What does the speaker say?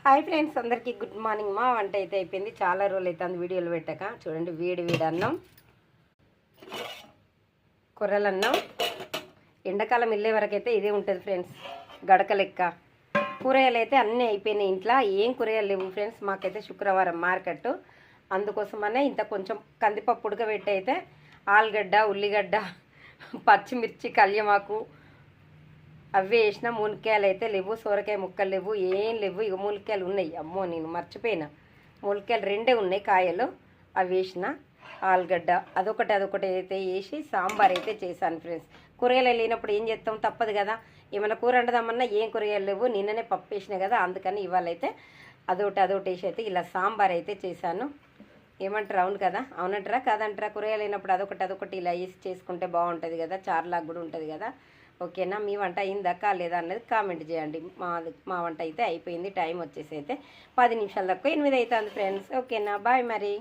Hi friends, అందరికీ good morning. మా వంట అయితే అయిపోయింది. చాలా రోజులు అవుతుంది వీడియోలు పెట్టాక. చూడండి, వేడి వేడి అన్నం, కొర్రలన్నం. ఎండాకాలం వెళ్ళే వరకు అయితే ఇదే ఉంటుంది ఫ్రెండ్స్, గడక లెక్క. కూరగాయలు అయితే అన్నీ అయిపోయినాయి. ఇంట్లో ఏం కూరగాయలు లేవు ఫ్రెండ్స్. మాకైతే శుక్రవారం మార్కెట్, అందుకోసమనే ఇంత కొంచెం కందిపప్పు ఉడకబెట్టి అయితే ఆలుగడ్డ, ఉల్లిగడ్డ, పచ్చిమిర్చి, కళ్యమాకు అవే వేసిన. మునక్కాయలు అయితే లేవు, సొరకాయ ముక్కలు లేవు, ఏం లేవు. ఇక మునక్కాయలు ఉన్నాయి. అమ్మో, నేను మర్చిపోయినా. మునక్కాయలు రెండే ఉన్నాయి కాయలు, అవి వేసిన. ఆలుగడ్డ అదొకటి అయితే వేసి సాంబార్ అయితే చేశాను ఫ్రెండ్స్. కూరగాయలు లేనప్పుడు ఏం చేస్తాం, తప్పదు కదా. ఏమైనా కూర వండుదామన్నా ఏం కూరగాయలు లేవు. నిన్ననే పప్పు వేసిన కదా, అందుకని ఇవాళ అయితే అదొకటి వేసి అయితే ఇలా సాంబార్ అయితే చేశాను. ఏమంటారు, అవును కదా, అవునంటారా కాదంటారా? కూరగాయలు లేనప్పుడు అదొకటి ఇలా వేసి చేసుకుంటే బాగుంటుంది కదా, చారులాగా కూడా ఉంటుంది కదా. ఓకేనా? మీ వంట అయిందా కాలేదా అన్నది కామెంట్ చేయండి. మా వంట అయితే అయిపోయింది. టైం వచ్చేసి అయితే 10 నిమిషాల తక్కువ 8 అవుతుంది ఫ్రెండ్స్. ఓకేనా? బాయ్ మరి.